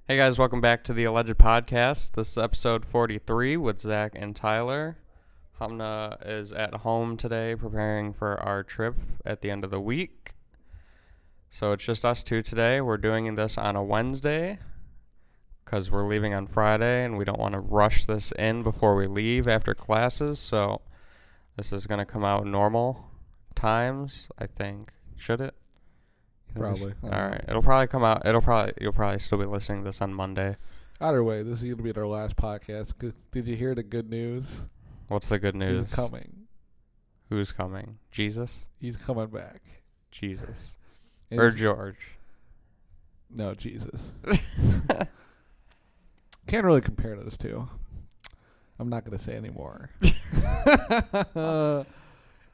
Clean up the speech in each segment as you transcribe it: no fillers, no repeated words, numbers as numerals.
Hey guys, welcome back to the Alleged Podcast. This is episode 43 with Zach and Tyler. Humna is at home today preparing for our trip at the end of the week. So it's just us two today. We're doing this on a Wednesday because we're leaving on Friday and we don't want to rush this in before we leave after classes. So this is going to come out normal times, I think. Should it? Probably. All right. It'll probably come out. You'll probably still be listening to this on Monday. Either way, this is going to be our last podcast. Did you hear the good news? What's the good news? He's coming. Who's coming? Jesus? He's coming back. Jesus. And Or George? No, Jesus. Can't really compare those two. I'm not going to say anymore.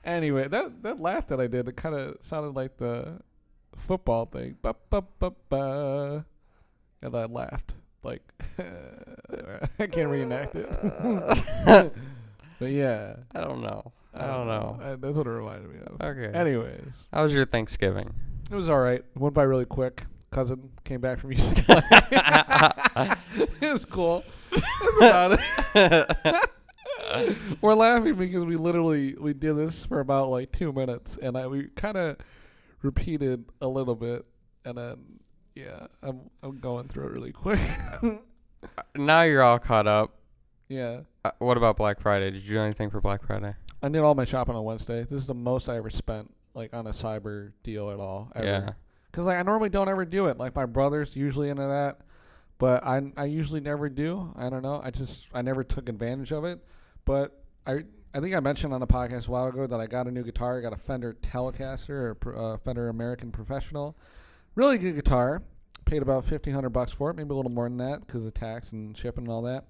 Anyway, that laugh that I did, it kind of sounded like the football thing. Ba, ba, ba, ba. And I laughed. Like, I can't reenact it. But yeah. I don't know. That's what it reminded me of. Okay. Anyways. How was your Thanksgiving? It was all right. It went by really quick. Cousin came back from UCLA. It was cool. That's about it. We're laughing because we did this for about like 2 minutes, and we kind of repeated a little bit, and then I'm going through it really quick. Now you're all caught up. Yeah. What about Black Friday? Did you do anything for Black Friday? I did all my shopping on Wednesday. This is the most I ever spent like on a cyber deal at all. Ever. Yeah. Because like I normally don't ever do it. Like my brother's usually into that, but I usually never do. I don't know. I never took advantage of it. But I think I mentioned on the podcast a while ago that I got a new guitar. I got a Fender Telecaster or Fender American Professional. Really good guitar. Paid about $1,500 for it, maybe a little more than that because of tax and shipping and all that.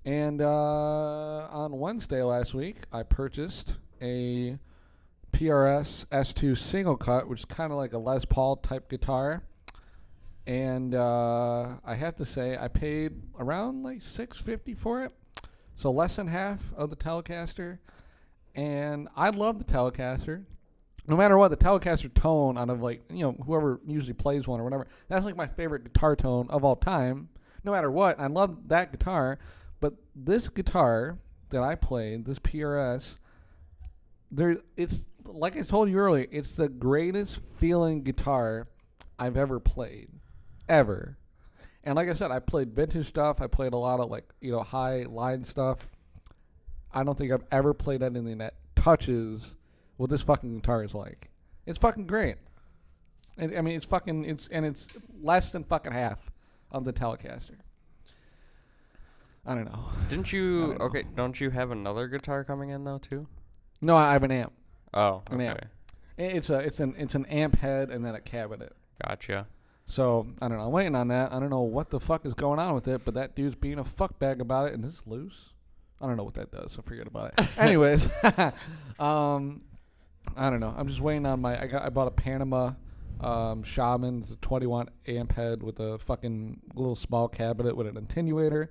And on Wednesday last week, I purchased a PRS S2 single cut, which is kind of like a Les Paul type guitar. And I have to say, I paid around like $650 for it. So less than half of the Telecaster. And I love the Telecaster. No matter what, the Telecaster tone out of like, whoever usually plays one or whatever, that's like my favorite guitar tone of all time. No matter what, I love that guitar. But this guitar that I played, this PRS, it's like I told you earlier, it's the greatest feeling guitar I've ever played. Ever. And like I said, I played vintage stuff. I played a lot of high line stuff. I don't think I've ever played anything that touches what this fucking guitar is like. It's fucking great. And, I mean, it's less than fucking half of the Telecaster. I don't know. Don't you have another guitar coming in though too? No, I have an amp. Oh, An okay. amp. It's an amp head and then a cabinet. Gotcha. So, I don't know. I'm waiting on that. I don't know what the fuck is going on with it, but that dude's being a fuckbag about it, and this is loose. I don't know what that does, so forget about it. Anyways, I don't know. I'm just waiting on I bought a Panama Shaman's 20-watt amp head with a fucking little small cabinet with an attenuator.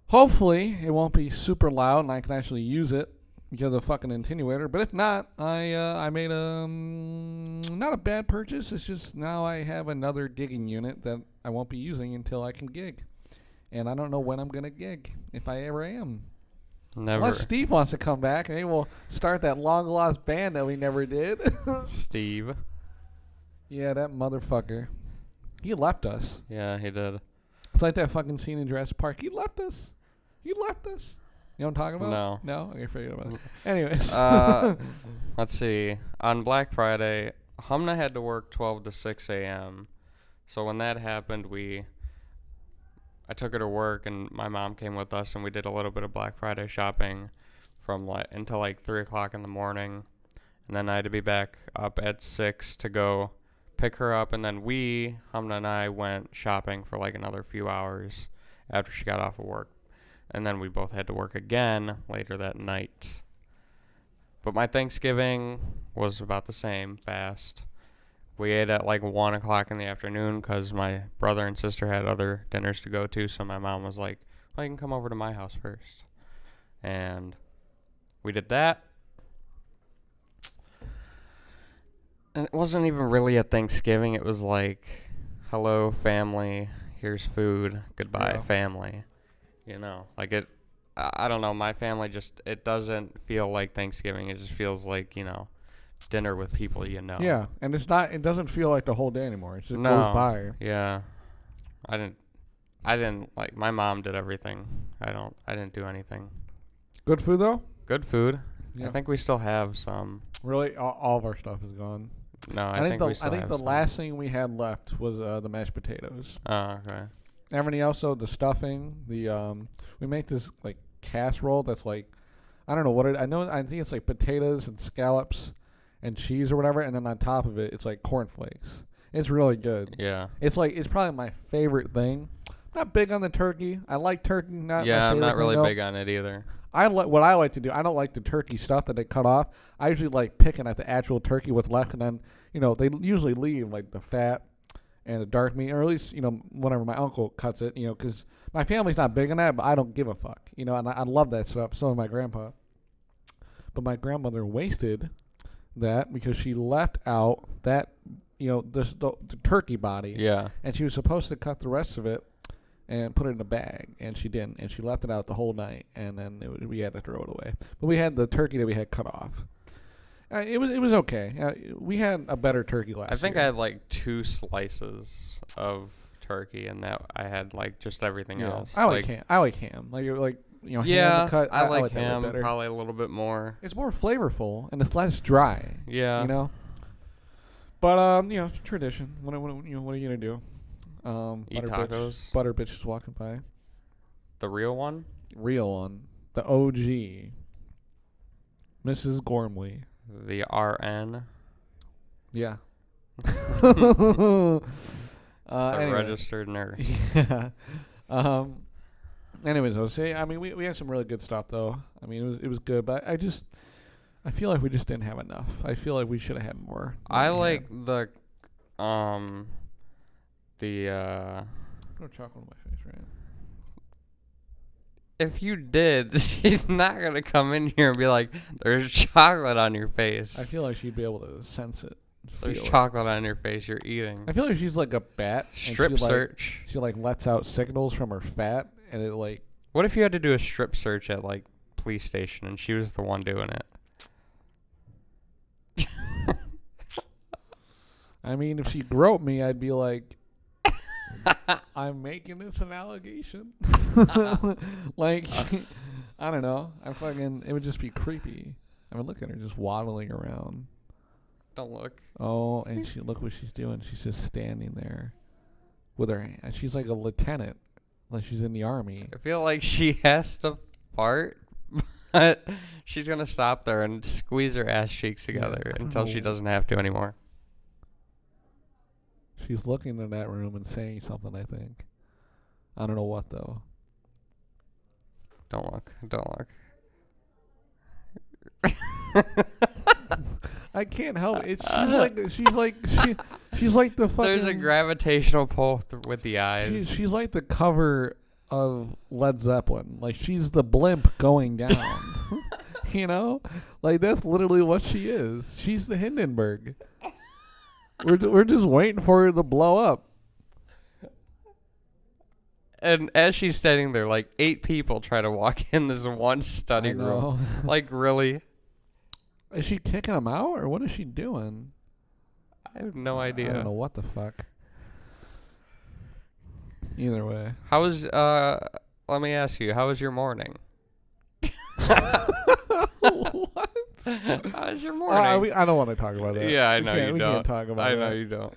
Hopefully, it won't be super loud, and I can actually use it because of the fucking attenuator. But if not, I made not a bad purchase. It's just now I have another gigging unit that I won't be using until I can gig. And I don't know when I'm going to gig, if I ever am. Never. Unless Steve wants to come back, and we'll start that long-lost band that we never did. Steve. Yeah, that motherfucker. He left us. Yeah, he did. It's like that fucking scene in Jurassic Park. He left us. You know what I'm talking about? No. No? Okay, forget about it. Anyways. Let's see. On Black Friday, Humna had to work 12 to 6 a.m. So when that happened, I took her to work, and my mom came with us, and we did a little bit of Black Friday shopping until 3 o'clock in the morning. And then I had to be back up at 6 to go pick her up, and then Humna and I, went shopping for another few hours after she got off of work. And then we both had to work again later that night. But my Thanksgiving was about the same, fast. We ate at 1 o'clock in the afternoon because my brother and sister had other dinners to go to. So my mom was like, well, you can come over to my house first. And we did that. And it wasn't even really a Thanksgiving. It was hello, family. here's food, goodbye, Yeah. family. Like it. I don't know. My family it doesn't feel like Thanksgiving. It just feels like dinner with people you know. Yeah, and it's not. It doesn't feel like the whole day anymore. It just No. goes by. Yeah. I didn't like. My mom did everything. I didn't do anything. Good food though. Good food. Yeah. I think we still have some. Really, all of our stuff is gone. No, I think we still have the some. last thing we had left was the mashed potatoes. Oh, okay. Everything else, though, the stuffing, we make this like casserole that's like, I don't know what I think it's like potatoes and scallops and cheese or whatever, and then on top of it, it's like cornflakes. It's really good. Yeah. It's probably my favorite thing. Not big on the turkey. I like turkey. Not Yeah, my I'm not favorite really thing, though. big on it either. What I like to do. I don't like the turkey stuff that they cut off. I usually like picking at the actual turkey with left, and then they usually leave like the fat and the dark meat, or at least whenever my uncle cuts it, because my family's not big on that, but I don't give a fuck, and I love that stuff. So did my grandpa, but my grandmother wasted that because she left out that the turkey body, Yeah. and she was supposed to cut the rest of it and put it in a bag, and she didn't, and she left it out the whole night, and then we had to throw it away. But we had the turkey that we had cut off. It was okay. We had a better turkey last year. I think I had like 2 slices of turkey, and that I had like just everything else. I like ham. I like ham. Yeah, ham cut. I like that way ham better. probably a little bit more. It's more flavorful and it's less dry. Yeah. But tradition. What are you gonna do? Eat tacos. Butter bitch is walking by. The real one? Real one. The OG. Mrs. Gormley. The RN. Yeah. The Anyway. registered nurse. Yeah. Anyways, Jose, I mean, we had some really good stuff though. I mean, it was good, but I feel like we just didn't have enough. I feel like we should have had more. I like the No chocolate on my face, right? if you did, she's not gonna come in here and be like, "There's chocolate on your face." I feel like she'd be able to sense it. There's feel it. chocolate on your face. You're eating. I feel like she's like a bat. and Strip she, like, search. She like lets out signals from her fat, and it like. What if you had to do a strip search at like police station and she was the one doing it? I mean, if she groped me, I'd be like, I'm making this an allegation. Like, I don't know. It would just be creepy. I mean, look at her just waddling around. Don't look. Oh, and look what she's doing. She's just standing there with her hand. She's like a lieutenant, like she's in the army. I feel like she has to fart, but she's gonna stop there and squeeze her ass cheeks together until she doesn't have to anymore. She's looking in that room and saying something, I think. I don't know what, though. Don't look. Don't look. I can't help it. She's like the fucking. There's a gravitational pull with the eyes. She's like the cover of Led Zeppelin. Like, she's the blimp going down. Like, that's literally what she is. She's the Hindenburg. We're just waiting for her to blow up. And as she's standing there, like 8 people try to walk in this one study room. Like, really? Is she kicking them out, or what is she doing? I have no idea. I don't know what the fuck. Either way. How was, let me ask you, how was your morning? What? How was your morning? I don't want to talk about that. Yeah, I know you don't. We can't talk about that. I know you don't.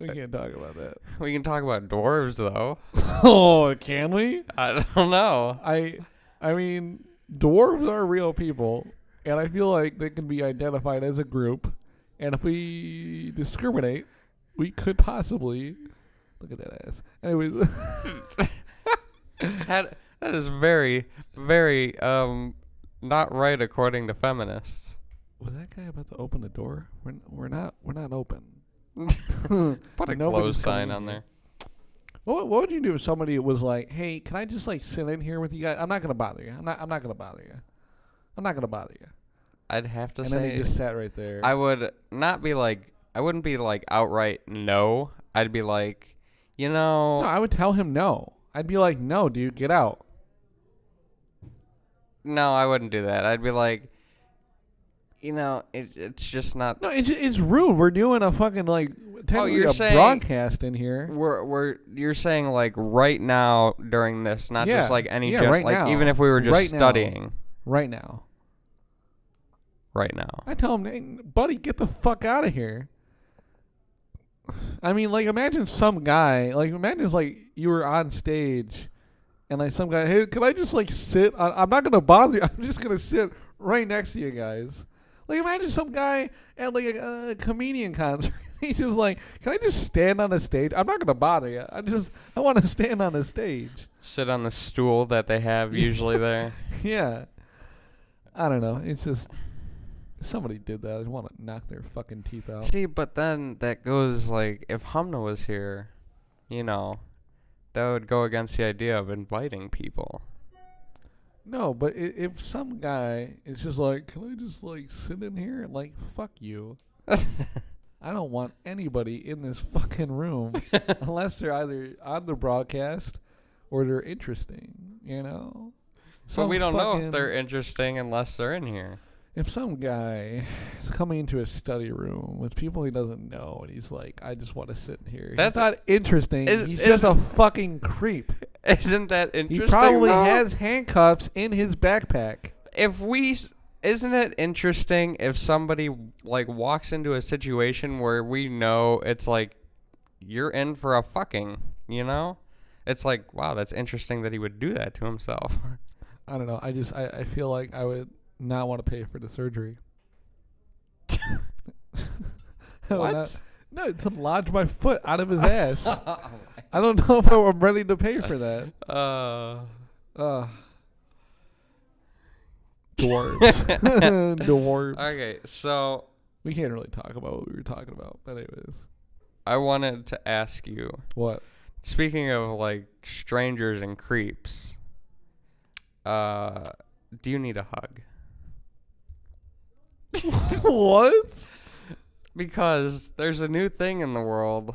We can't talk about that. We can talk about dwarves, though. Oh, can we? I don't know. I mean, dwarves are real people, and I feel like they can be identified as a group. And if we discriminate, we could possibly look at that ass. Anyways, that is very, very not right according to feminists. was that guy about to open the door? We're not open. Put a closed sign on there. What would you do if somebody was like, "Hey, can I just like sit in here with you guys? I'm not gonna bother you. I'm not gonna bother you. I'm not gonna bother you." I'd have to and say, then he just sat right there. I would not be like, I wouldn't be like outright no. I'd be like, You No, know, I would tell him no. I'd be like, no, dude, get out. no, I wouldn't do that. I'd be like, it's just not. No, it's rude. We're doing a fucking like technically you're a saying broadcast in here. You're saying like right now during this, not just like any right like now. even if we were just Right now. studying Right now. right now. I tell him, hey, buddy, get the fuck out of here. I mean, like, imagine some guy, like, imagine it's like you were on stage and like some guy, hey, can I just like sit? I'm not gonna bother you. I'm just gonna sit right next to you guys. Like, imagine some guy at like a comedian concert. He's just like, can I just stand on the stage? I'm not gonna bother you. I want to stand on the stage. Sit on the stool that they have usually there. Yeah. I don't know. It's just somebody did that. I just want to knock their fucking teeth out. See, but then that goes like if Humna was here, that would go against the idea of inviting people. No, but if some guy is just like, can I just like sit in here? Like, fuck you. I don't want anybody in this fucking room unless they're either on the broadcast or they're interesting, So we don't know if they're interesting unless they're in here. If some guy is coming into a study room with people he doesn't know and he's like, I just want to sit here. That's not interesting. He's just a fucking creep. Isn't that interesting? He probably has handcuffs in his backpack. Isn't it interesting if somebody like walks into a situation where we know it's like you're in for a fucking, It's like, wow, that's interesting that he would do that to himself. I don't know. I feel like I would not want to pay for the surgery. What? No, to lodge my foot out of his ass. I don't know if I'm ready to pay for that. Dwarves. Dwarves. Okay, so we can't really talk about what we were talking about, but anyways. I wanted to ask you. What? Speaking of like strangers and creeps, do you need a hug? What? Because there's a new thing in the world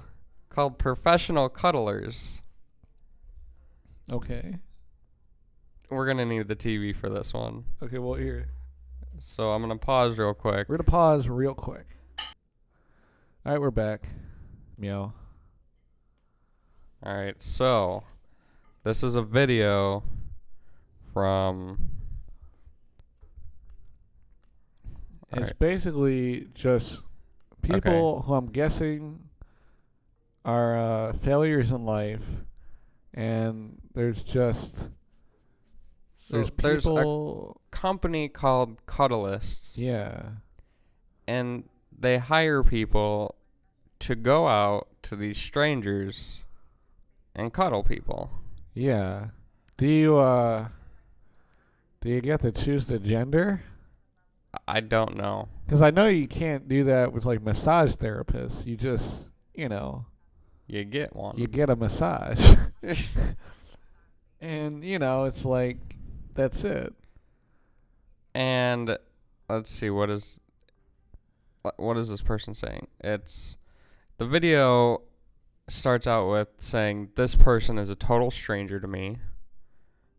called professional cuddlers. Okay. We're going to need the TV for this one. Okay, well, here. So I'm going to pause real quick. We're going to pause real quick. All right, we're back. Meow. All right, so this is a video from... It's basically just people who I'm guessing are failures in life, and there's people. There's a company called Cuddlists. Yeah. And they hire people to go out to these strangers and cuddle people. Yeah. Do you get to choose the gender? I don't know. Because I know you can't do that with like massage therapists. You just, you get one. You get a massage. And, it's like, that's it. And let's see, what is this person saying? The video starts out with saying, this person is a total stranger to me.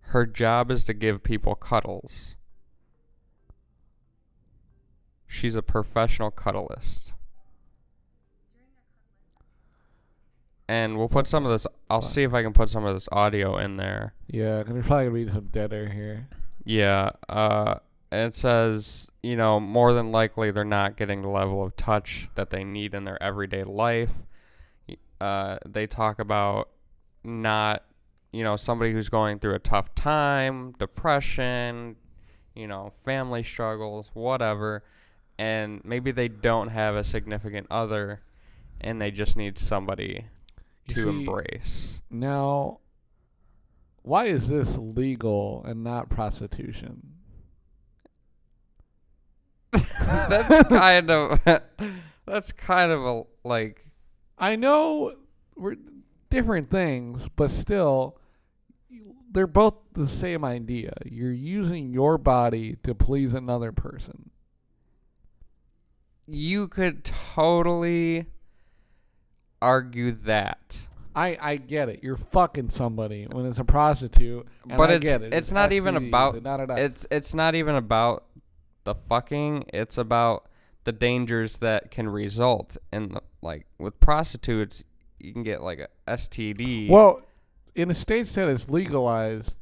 Her job is to give people cuddles. She's a professional cuddlist. And we'll put some of this, I'll see if I can put some of this audio in there. Yeah, because there's probably going to be some dead air here. Yeah, and it says, more than likely they're not getting the level of touch that they need in their everyday life. They talk about not, somebody who's going through a tough time, depression, family struggles, whatever. And maybe they don't have a significant other and they just need somebody to embrace. Now, why is this legal and not prostitution? That's kind of a like. I know we're different things, but still, they're both the same idea. You're using your body to please another person. You could totally argue that. I get it. You're fucking somebody when it's a prostitute. And But I it's get it. it's not even STDs about and da-da-da. it's not even about the fucking. It's about the dangers that can result in like with prostitutes. You can get like a STD. Well, in the states that it's legalized,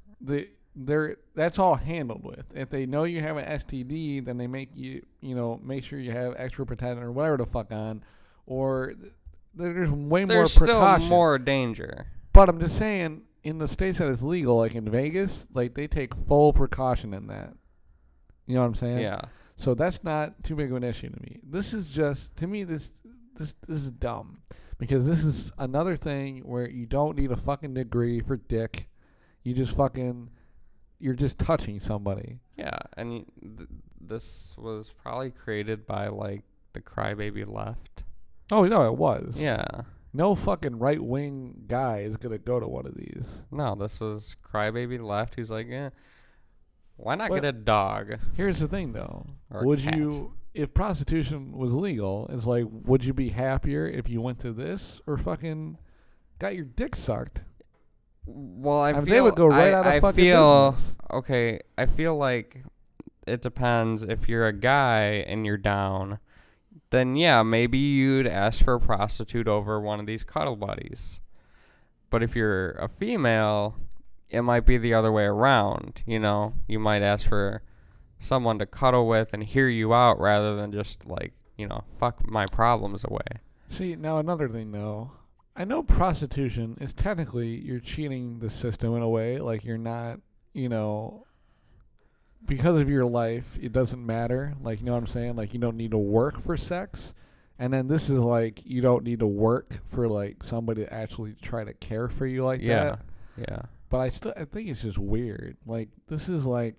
that's all handled with. If they know you have an STD, then they make you, make sure you have extra protectant or whatever the fuck on, or there's way more There's precaution. still more danger. But I'm just saying, in the states that it's legal, like in Vegas, like they take full precaution in that. You know what I'm saying? Yeah. So that's not too big of an issue to me. This is just, to me, this is dumb. Because this is another thing where you don't need a fucking degree for dick. You just you're just touching somebody. Yeah, and this was probably created by like the crybaby left. Oh, no, it was. Yeah. No fucking right-wing guy is going to go to one of these. No, this was crybaby left who's like, why not But get a dog? Here's the thing, though. Or a Would cat. you, if prostitution was legal, it's like, would you be happier if you went to this or fucking got your dick sucked? Well, I mean, feel they would go right out of I fucking feel business. okay. I feel like it depends. If you're a guy and you're down, then yeah, maybe you'd ask for a prostitute over one of these cuddle buddies. But if you're a female, it might be the other way around. You might ask for someone to cuddle with and hear you out rather than just like, fuck my problems away. See, now another thing, though. I know prostitution is technically you're cheating the system in a way. Like you're not, because of your life, it doesn't matter. Like, you know what I'm saying? Like you don't need to work for sex. And then this is like you don't need to work for like somebody to actually try to care for you like that. Yeah. But I think it's just weird. Like this is like,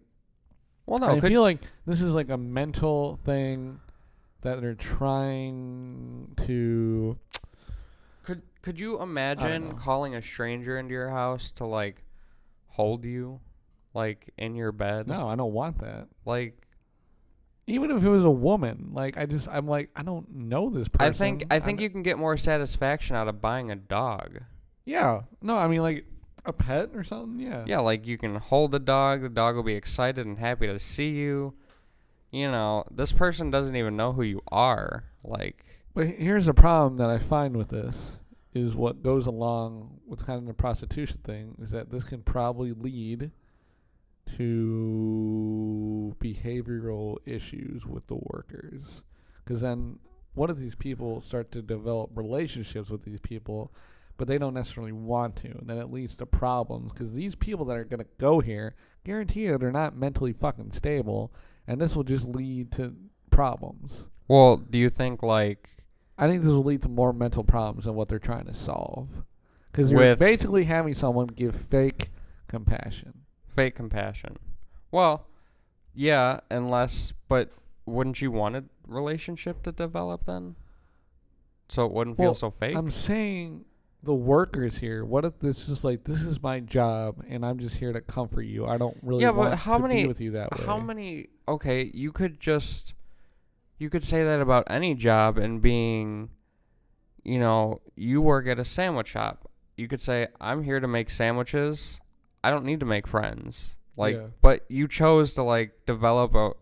Well, no, I feel like this is like a mental thing that they're trying to. Could you imagine calling a stranger into your house to like hold you, like in your bed? No, I don't want that. Like, even if it was a woman, like I'm like, I don't know this person. I think you can get more satisfaction out of buying a dog. Yeah. No, I mean like a pet or something. Yeah. Yeah, like you can hold the dog. The dog will be excited and happy to see you. This person doesn't even know who you are. Like, But here's the problem that I find with this is what goes along with kind of the prostitution thing is that this can probably lead to behavioral issues with the workers. Because then what if these people start to develop relationships with these people, but they don't necessarily want to? And then it leads to problems because these people that are going to go here, guarantee you they're not mentally fucking stable, and this will just lead to problems. well, do you think like I think this will lead to more mental problems than what they're trying to solve. Because you're basically having someone give fake compassion. fake compassion? Well, yeah, but wouldn't you want a relationship to develop then? So it wouldn't feel so fake? I'm saying the workers here, what if this is like, this is my job and I'm just here to comfort you. I don't really want to be with you that way. Okay, you could say that about any job and being, you work at a sandwich shop. You could say, I'm here to make sandwiches. I don't need to make friends. But you chose to like develop a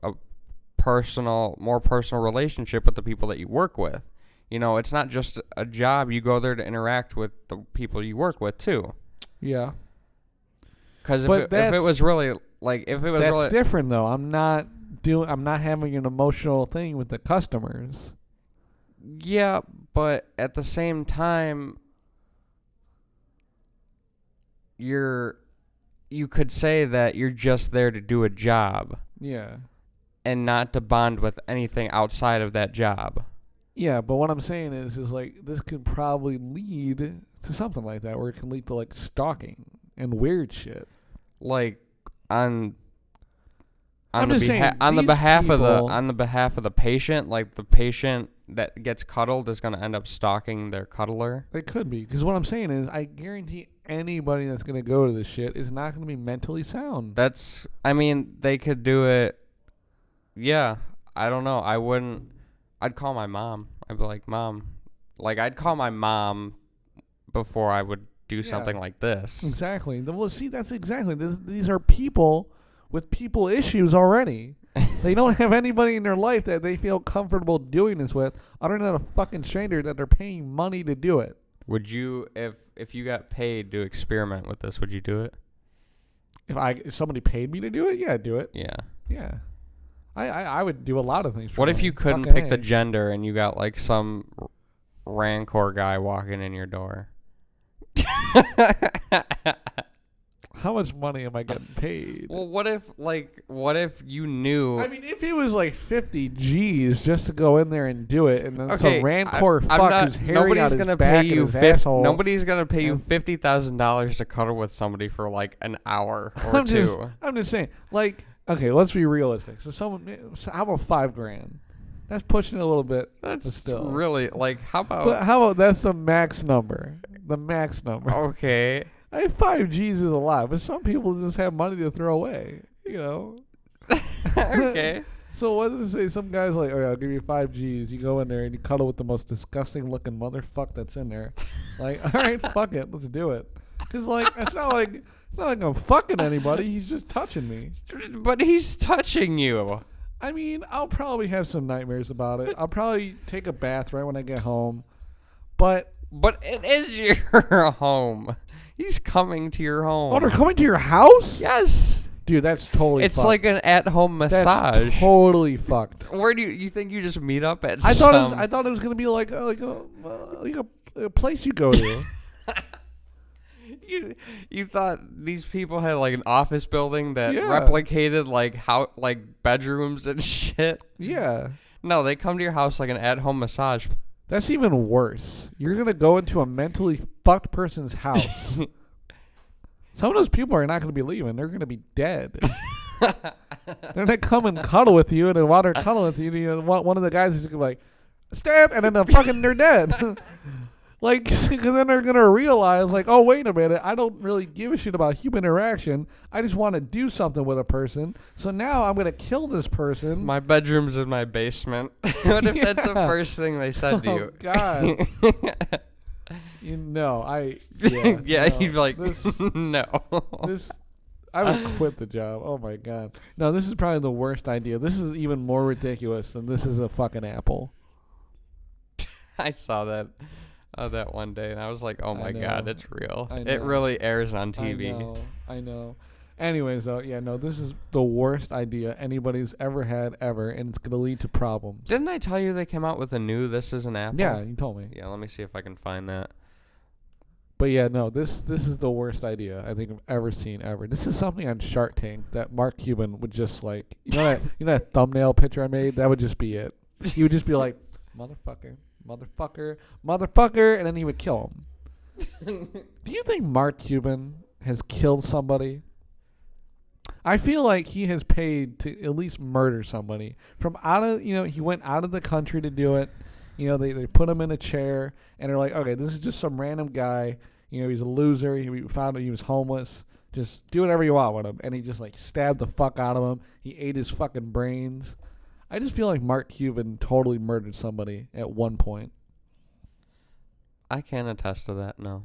more personal relationship with the people that you work with. It's not just a job. You go there to interact with the people you work with too. Yeah. Because if it was really like, that's different though. I'm not having an emotional thing with the customers. Yeah, but at the same time, you could say that you're just there to do a job. Yeah. And not to bond with anything outside of that job. Yeah, but what I'm saying is like this could probably lead to something like that, where it can lead to like stalking and weird shit. Like on I'm the just saying, on the these behalf of people- the patient, like the patient that gets cuddled is going to end up stalking their cuddler. It could be, because what I'm saying is I guarantee anybody that's going to go to this shit is not going to be mentally sound. They could do it. Yeah, I don't know. I'd call my mom. I'd be like, Mom. Like, I'd call my mom before I would do Yeah. something like this. Exactly. Well, see, that's exactly. These are people with people issues already. They don't have anybody in their life that they feel comfortable doing this with, other than a fucking stranger that they're paying money to do it. Would you, if you got paid to experiment with this, would you do it? If somebody paid me to do it, yeah, I'd do it. Yeah. Yeah. I would do a lot of things. For What if money. you couldn't Fucking pick the A. gender and you got like some rancor guy walking in your door? How much money am I getting paid? Well, what if you knew? I mean, if it was like 50 G's just to go in there and do it, and then Okay, some rancor fuck who's hairy out his back and his asshole. Nobody's gonna pay you and- $50,000 to cuddle with somebody for like an hour or I'm two. just, I'm just saying, like, okay, let's be realistic. So how about $5,000? That's pushing it a little bit. but That's still. really like how But about? how about that's the max number? The max number. Okay. I mean, 5 G's is a lot, but some people just have money to throw away. You know. Okay. So what does it say? Some guy's like, "Oh yeah, I'll give you 5 G's." You go in there and you cuddle with the most disgusting looking motherfucker that's in there. Like, all right, fuck it, let's do it. Cause like it's not like I'm fucking anybody. He's just touching me. But he's touching you. I mean, I'll probably have some nightmares about it. I'll probably take a bath right when I get home. But it is your home. He's coming to your home. oh, they're coming to your house? Yes. Dude, that's totally It's fucked. like an at-home massage. That's totally fucked. Where do you think you just meet up at? I thought it was gonna be like a place you go to. You thought these people had like an office building that Yeah. replicated like bedrooms and shit. Yeah. No, they come to your house like an at-home massage. That's even worse. You're going to go into a mentally fucked person's house. Some of those people are not going to be leaving. They're going to be dead. They're going to come and cuddle with you, and then while they're cuddling with you, one of the guys is going to be like, stab, and then they're dead. Like, and then they're going to realize, like, oh, wait a minute, I don't really give a shit about human interaction. I just want to do something with a person. So now I'm going to kill this person. My bedroom's in my basement. What if that's the first thing they said to you? Oh, God. Yeah, Yeah, no, you'd be like, this, no. I would quit the job. Oh, my God. No, this is probably the worst idea. This is even more ridiculous than this is a fucking apple. I saw that one day, and I was like, oh, my God, know. it's real. I It know. really airs on TV. I know. Anyways, though, yeah, no, this is the worst idea anybody's ever had ever, and it's going to lead to problems. Didn't I tell you they came out with a new This Is an Apple? Yeah, you told me. Yeah, let me see if I can find that. But yeah, no, this is the worst idea I think I've ever seen ever. This is something on Shark Tank that Mark Cuban would just like, you know that thumbnail picture I made? That would just be it. He would just be like, motherfucker, and then he would kill him. Do you think Mark Cuban has killed somebody? I feel like he has paid to at least murder somebody. He went out of the country to do it. They put him in a chair, and they're like, okay, this is just some random guy. He's a loser. We found out he was homeless. Just do whatever you want with him. And he just, like, stabbed the fuck out of him. He ate his fucking brains. I just feel like Mark Cuban totally murdered somebody at one point. I can't attest to that, no.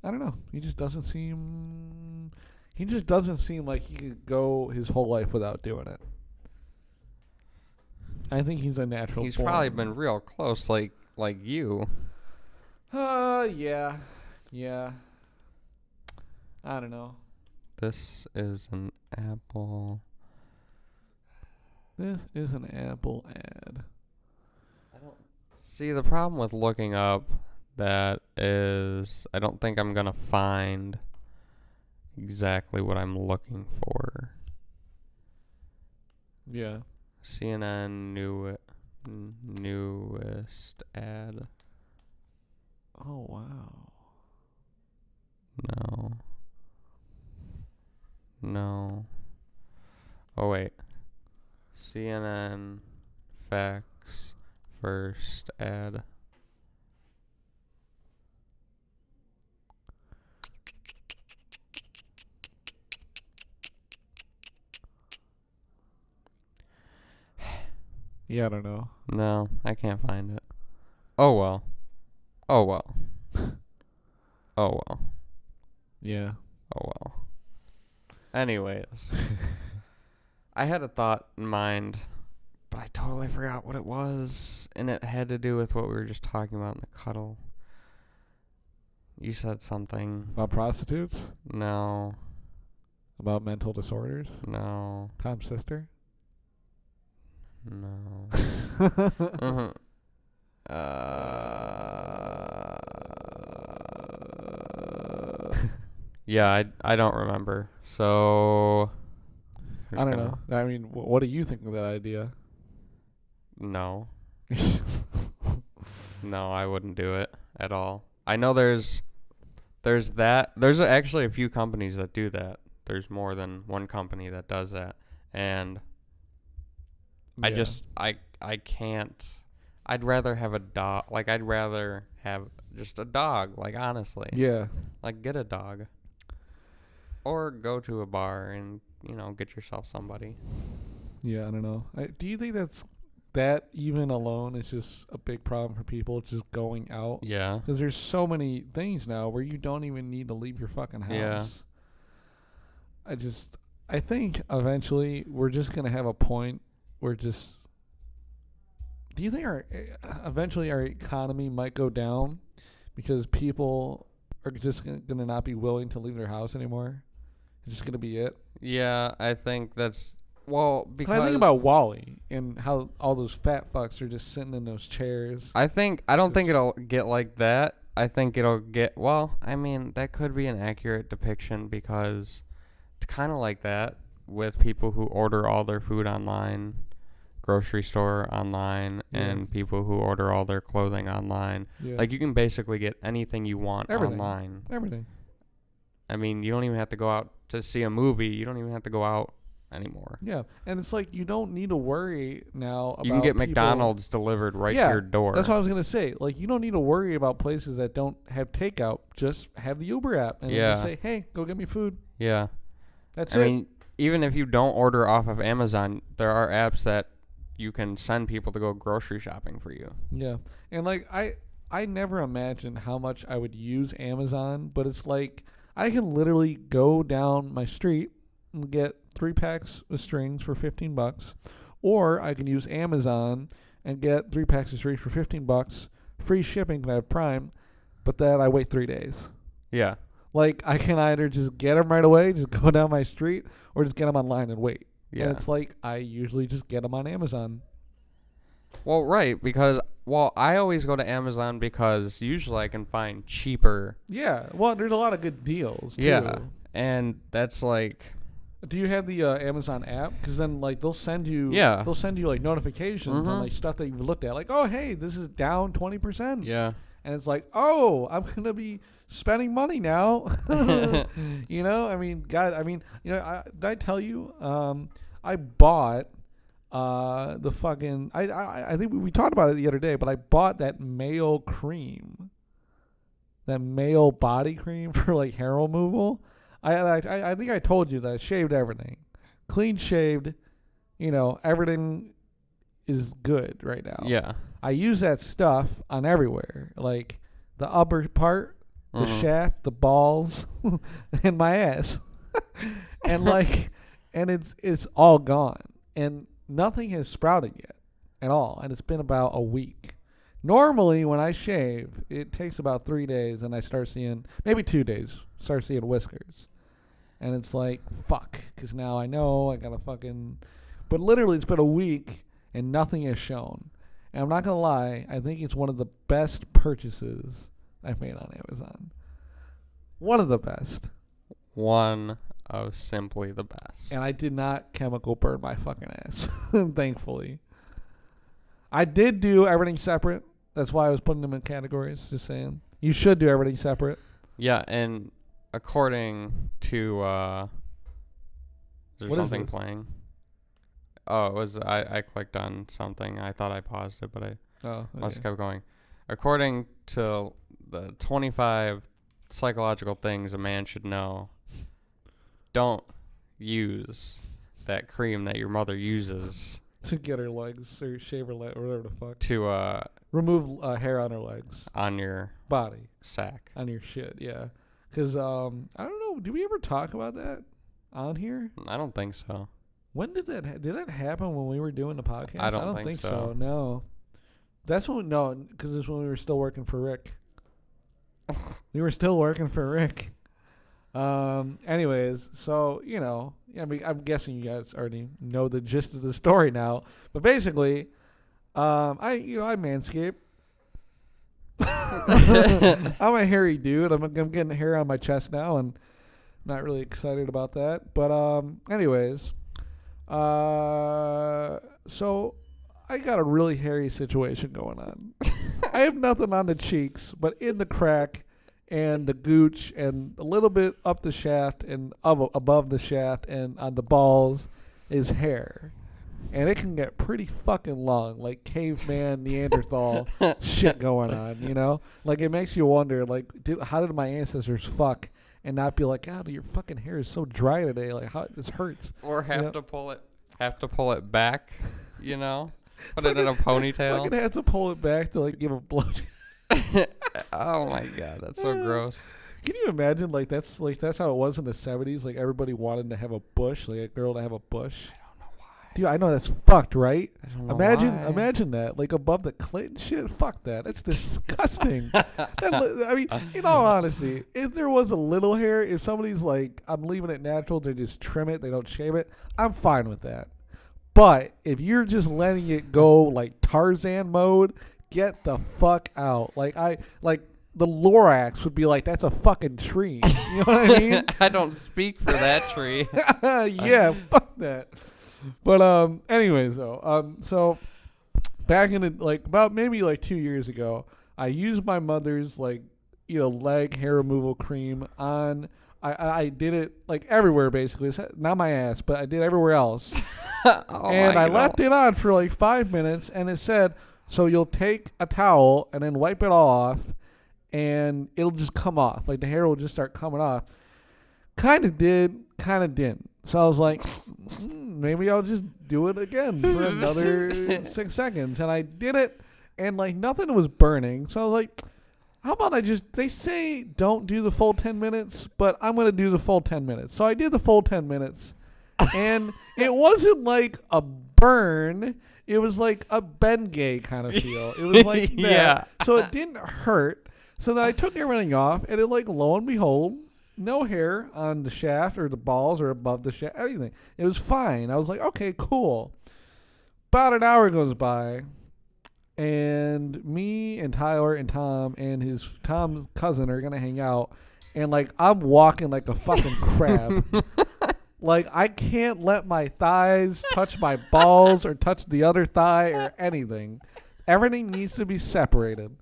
I don't know. He just doesn't seem like he could go his whole life without doing it. I think he's a natural. He's born. probably been real close, like you. Yeah. I don't know. This is an Apple. This is an Apple ad. See, the problem with looking up that is, I don't think I'm going to find exactly what I'm looking for. Yeah. CNN newest ad. Oh, wow. No. Oh, wait. CNN facts first ad. Yeah, I don't know. No, I can't find it. Oh well. Oh well. Yeah. Oh well. Anyways, I had a thought in mind, but I totally forgot what it was, and it had to do with what we were just talking about in the cuddle. You said something. About prostitutes? No. About mental disorders? No. Tom's sister? No. uh-huh. Yeah, I don't remember. So I don't know. I mean, what do you think of that idea? No. No, I wouldn't do it at all. I know there's that. There's actually a few companies that do that. There's more than one company that does that. And Yeah. I can't. I'd rather have a dog. Like, I'd rather have just a dog, like, honestly. Yeah. Like, get a dog. Or go to a bar and, get yourself somebody. Yeah, I don't know. Do you think that even alone is just a big problem for people just going out? Yeah. Because there's so many things now where you don't even need to leave your fucking house. Yeah. I think eventually we're just going to have a point where do you think eventually our economy might go down because people are just going to not be willing to leave their house anymore? It's just going to be it? Yeah, I think that's... Well, because... I think about Wall-E and how all those fat fucks are just sitting in those chairs. I don't think it'll get like that. I think it'll get... Well, I mean, that could be an accurate depiction because it's kind of like that with people who order all their food online, grocery store online, and people who order all their clothing online. Yeah. Like, you can basically get anything you want online. Everything. I mean, you don't even have to go out to see a movie. You don't even have to go out anymore. Yeah, and it's like you don't need to worry now about you can get people. McDonald's delivered right to your door. That's what I was going to say. Like, you don't need to worry about places that don't have takeout. Just have the Uber app and just say, hey, go get me food. Yeah. That's I mean, even if you don't order off of Amazon, there are apps that you can send people to go grocery shopping for you. Yeah. And, like, I never imagined how much I would use Amazon, but it's like I can literally go down my street and get 3 packs of strings for $15, or I can use Amazon and get 3 packs of strings for $15, free shipping because I have Prime, but then I wait 3 days. Yeah. Like, I can either just get them right away, just go down my street, or just get them online and wait. Yeah. And it's like I usually just get them on Amazon. Well, right, because I always go to Amazon because usually I can find cheaper. Yeah. Well, there's a lot of good deals too. Yeah. And that's like... Do you have the Amazon app? Because then, like, they'll send you like notifications on like stuff that you've looked at. Like, oh, hey, this is down 20%. Yeah. And it's like, oh, I'm gonna be spending money now. I mean, God, did I tell you? I bought the fucking. I think we talked about it the other day, but I bought that male cream, that male body cream for like hair removal. I think I told you that I shaved everything. Clean shaved, everything is good right now. Yeah. I use that stuff on everywhere. Like the upper part, the shaft, the balls, and my ass. And it's all gone. And nothing has sprouted yet at all. And it's been about a week. Normally, when I shave, it takes about 3 days and I start seeing, maybe 2 days, start seeing whiskers. And it's like, fuck, because now I know I got to fucking... But literally, it's been a week and nothing has shown. And I'm not going to lie, I think it's one of the best purchases I've made on Amazon. One of the best. One of simply the best. And I did not chemical burn my fucking ass, thankfully. I did do everything separate. That's why I was putting them in categories, just saying. You should do everything separate. Yeah, and according to... is there what something is playing? Oh, it was... I clicked on something. I thought I paused it, but I must have kept going. According to the 25 psychological things a man should know, don't use that cream that your mother uses to get her legs or shave her leg or whatever the fuck. To remove hair on her legs. On your body sack. on your shit. Yeah, because I don't know. Did we ever talk about that on here? I don't think so. When did did that happen when we were doing the podcast? I don't think so. No, that's when because it's when we were still working for Rick. We were still working for Rick. Anyways, so I mean, I'm guessing you guys already know the gist of the story now. But basically, I manscape. I'm a hairy dude. I'm getting hair on my chest now, and not really excited about that. But anyways, so I got a really hairy situation going on. I have nothing on the cheeks, but in the crack and the gooch and a little bit up the shaft and above the shaft and on the balls is hair. And it can get pretty fucking long, like caveman, Neanderthal shit going on, Like, it makes you wonder, like, how did my ancestors fuck and not be like, God, your fucking hair is so dry today. Like, how this hurts. Or have to pull it back, Put it in a ponytail. Fucking have to pull it back to, like, give a blow. Oh, my God. That's so gross. Can you imagine, that's how it was in the 70s? Like, everybody wanted to have a bush, like a girl to have a bush. Dude, I know that's fucked, right? Imagine that, like above the clit and shit. Fuck that. That's disgusting. I mean, in all honesty, if there was a little hair, if somebody's like, I'm leaving it natural, they just trim it, they don't shave it, I'm fine with that. But if you're just letting it go like Tarzan mode, get the fuck out. Like the Lorax would be like, that's a fucking tree. You know what I mean? I don't speak for that tree. Yeah, fuck that. But anyways though, so back in about maybe 2 years ago, I used my mother's leg hair removal cream on. I did it like everywhere basically. It's not my ass, but I did everywhere else. And I left it on for like 5 minutes, and it said, so you'll take a towel and then wipe it all off, and it'll just come off. Like the hair will just start coming off. Kind of did, kind of didn't. So I was like, maybe I'll just do it again for another 6 seconds. And I did it, and nothing was burning. So I was like, how about they say don't do the full 10 minutes, but I'm going to do the full 10 minutes. So I did the full 10 minutes, and it wasn't like a burn. It was like a Bengay kind of feel. It was like that. Yeah. So it didn't hurt. So then I took everything off, and it lo and behold, no hair on the shaft or the balls or above the shaft, anything. It was fine. I was like, okay, cool. About an hour goes by, and me and Tyler and Tom and Tom's cousin are going to hang out, and I'm walking like a fucking crab. I can't let my thighs touch my balls or touch the other thigh or anything. Everything needs to be separated.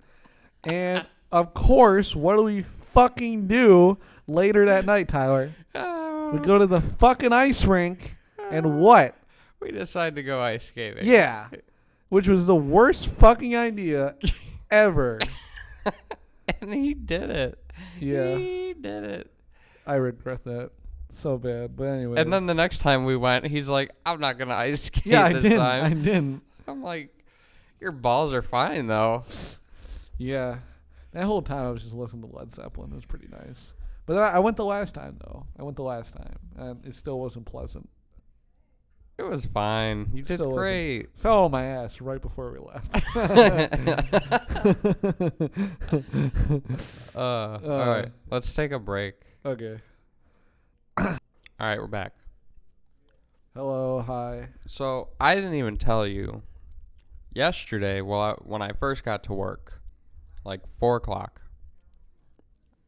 And, of course, what do we fucking do later that night, Tyler? We go to the fucking ice rink, and what? We decided to go ice skating. Yeah, which was the worst fucking idea ever. And he did it. Yeah. He did it. I regret that so bad, but anyway. And then the next time we went, he's like, I'm not going to ice skate this time. I didn't. I'm like, your balls are fine, though. Yeah. That whole time I was just listening to Led Zeppelin. It was pretty nice. But I went the last time, though. And it still wasn't pleasant. It was fine. You did great. Fell on my ass right before we left. All right. Let's take a break. Okay. All right, we're back. Hello, hi. So I didn't even tell you. Yesterday, when I first got to work, 4 o'clock,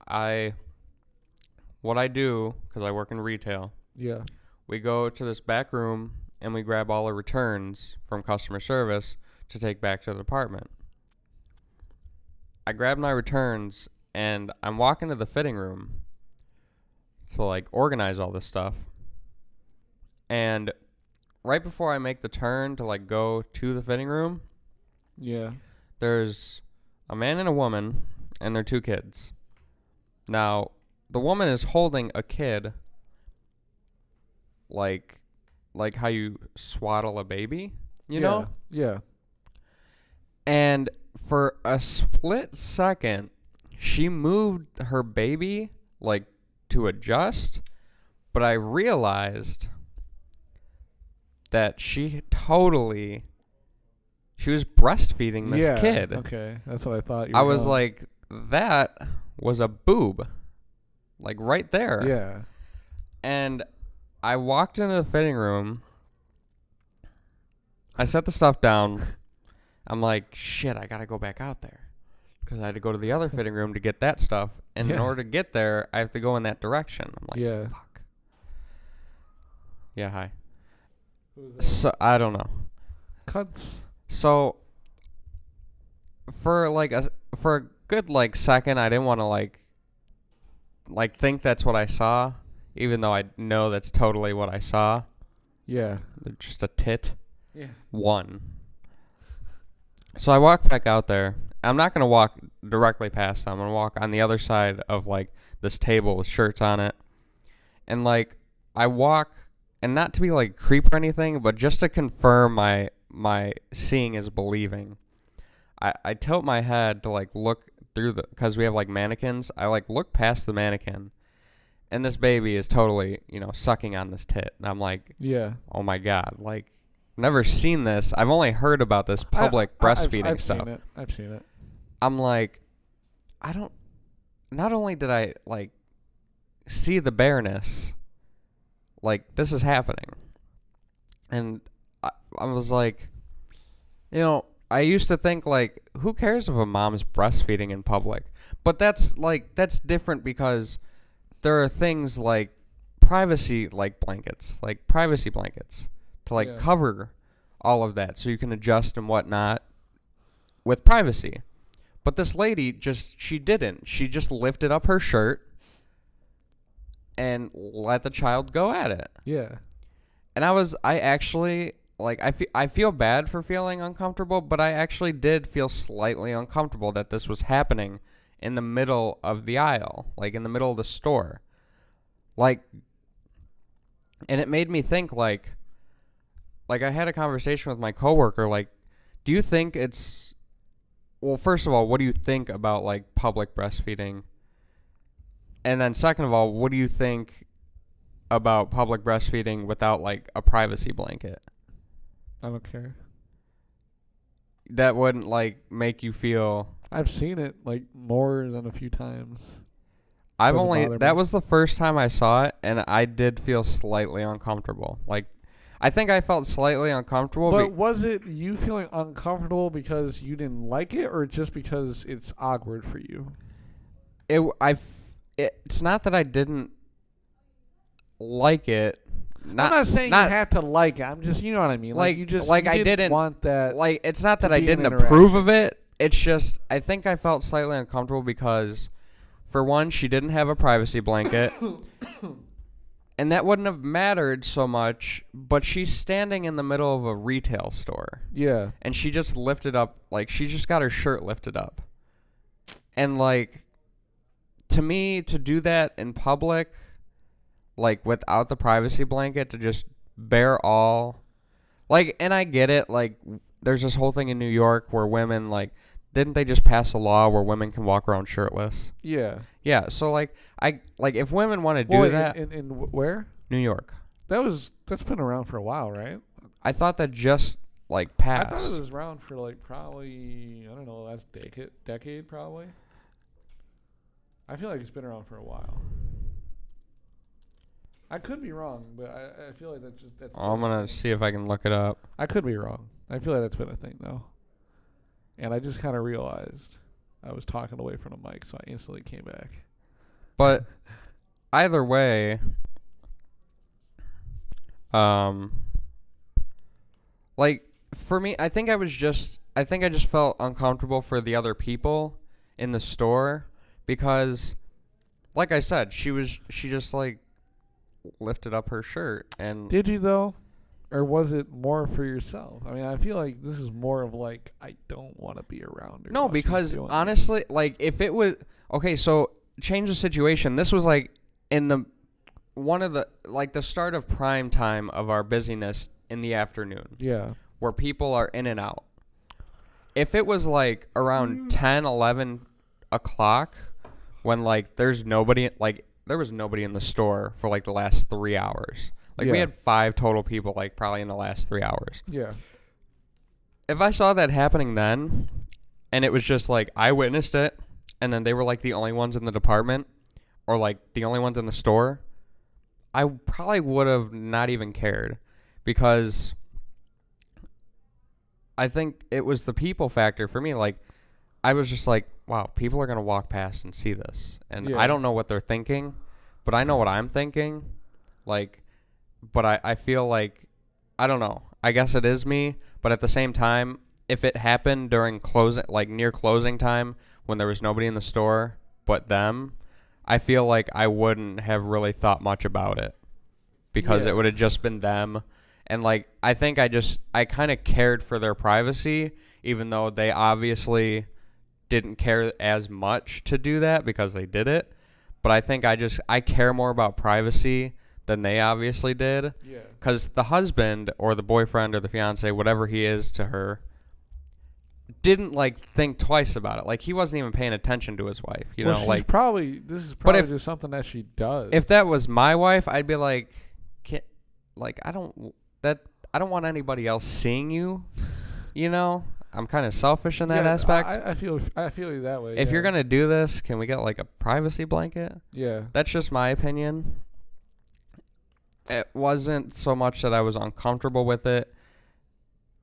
what I do, because I work in retail, yeah, we go to this back room and we grab all the returns from customer service to take back to the department. I grab my returns and I'm walking to the fitting room to organize all this stuff. And right before I make the turn to go to the fitting room, yeah, there's a man and a woman and their 2 kids. Now, the woman is holding a kid like how you swaddle a baby, you know? Yeah. And for a split second, she moved her baby like to adjust, but I realized that she was breastfeeding this kid. Okay, that's what I thought. I was like, that was a boob, like right there. Yeah. And I walked into the fitting room. I set the stuff down. I'm like, shit, I gotta go back out there because I had to go to the other fitting room to get that stuff. And in order to get there, I have to go in that direction. I'm like, fuck. Yeah, hi. So I don't know. Cuts. So for a good like second, I didn't want to like think that's what I saw, even though I know that's totally what I saw. Yeah. Just a tit. Yeah. One. So I walk back out there. I'm not gonna walk directly past them. I'm gonna walk on the other side of like this table with shirts on it, and like I walk. And not to be like creep or anything, but just to confirm my seeing is believing. I tilt my head to like look through because we have like mannequins. I like look past the mannequin, and this baby is totally, sucking on this tit. And I'm like, oh my God, like never seen this. I've only heard about this public breastfeeding I've stuff. I've seen it. I'm like, not only did I like see the bareness, like, this is happening. And I was like, I used to think, like, who cares if a mom's breastfeeding in public? But that's different because there are things like privacy, like blankets, like privacy blankets to, like, cover all of that so you can adjust and whatnot with privacy. But this lady she didn't. She just lifted up her shirt and let the child go at it. Yeah. And I actually, like, I feel bad for feeling uncomfortable, but I actually did feel slightly uncomfortable that this was happening in the middle of the aisle, like in the middle of the store. Like, and it made me think, like I had a conversation with my coworker, like, do you think well, first of all, what do you think about, like, public breastfeeding? And then second of all, what do you think about public breastfeeding without, like, a privacy blanket? I don't care. That wouldn't, like, make you feel... I've seen it, like, more than a few times. That was the first time I saw it, and I did feel slightly uncomfortable. Like, I think I felt slightly uncomfortable. But was it you feeling uncomfortable because you didn't like it, or just because it's awkward for you? It's not that I didn't like it. I'm not saying you have to like it. I'm just, you know what I mean. Like you just I didn't want that. Like, it's not that I didn't approve of it. It's just I think I felt slightly uncomfortable because, for one, she didn't have a privacy blanket, and that wouldn't have mattered so much. But she's standing in the middle of a retail store. Yeah. And she just lifted up, like, she just got her shirt lifted up, and like. To me, to do that in public, like, without the privacy blanket, to just bare all, like, and I get it, like, there's this whole thing in New York where women, like, didn't they just pass a law where women can walk around shirtless? Yeah. Yeah, so, like, if women want to do that... In where? New York. That's been around for a while, right? I thought that just, like, passed. I thought it was around for, like, probably, I don't know, last decade probably. I feel like it's been around for a while. I could be wrong, but I feel like that's. I'm gonna see if I can look it up. I could be wrong. I feel like that's been a thing though. And I just kind of realized I was talking away from the mic, so I instantly came back. But either way, like, for me, I think I just felt uncomfortable for the other people in the store. Because, like I said, she just, like, lifted up her shirt. And did you, though? Or was it more for yourself? I mean, I feel like this is more of, like, I don't want to be around her. No, because, honestly, like, if it was... Okay, so, change the situation. This was, like, in the... One of the... Like, the start of prime time of our busyness in the afternoon. Yeah. Where people are in and out. If it was, like, around 10, 11 o'clock... when like there's nobody, like there was nobody in the store for like the last 3 hours. Like we Yeah. had 5 total people like probably in the last 3 hours. Yeah. If I saw that happening then, and it was just like I witnessed it, and then they were like the only ones in the department, or like the only ones in the store, I probably would have not even cared, because I think it was the people factor for me. Like I was just like, wow, people are gonna walk past and see this, and Yeah. I don't know what they're thinking, but I know what I'm thinking. Like, but I feel like, I don't know. I guess it is me, but at the same time, if it happened during closing, like near closing time, when there was nobody in the store but them, I feel like I wouldn't have really thought much about it, because Yeah. it would have just been them. And like, I think I kind of cared for their privacy, even though they obviously didn't care as much to do that because they did it. But I think I care more about privacy than they obviously did. Yeah. Because the husband or the boyfriend or the fiance, whatever he is to her, didn't like think twice about it. Like he wasn't even paying attention to his wife. You Well, know, she's like this is But probably if- just something that she does. if that was my wife, I'd be like, I don't want anybody else seeing you. You know, I'm kind of selfish in that aspect. I feel you that way. If yeah. you're gonna do this, can we get like a privacy blanket? Yeah. That's just my opinion. It wasn't so much that I was uncomfortable with it.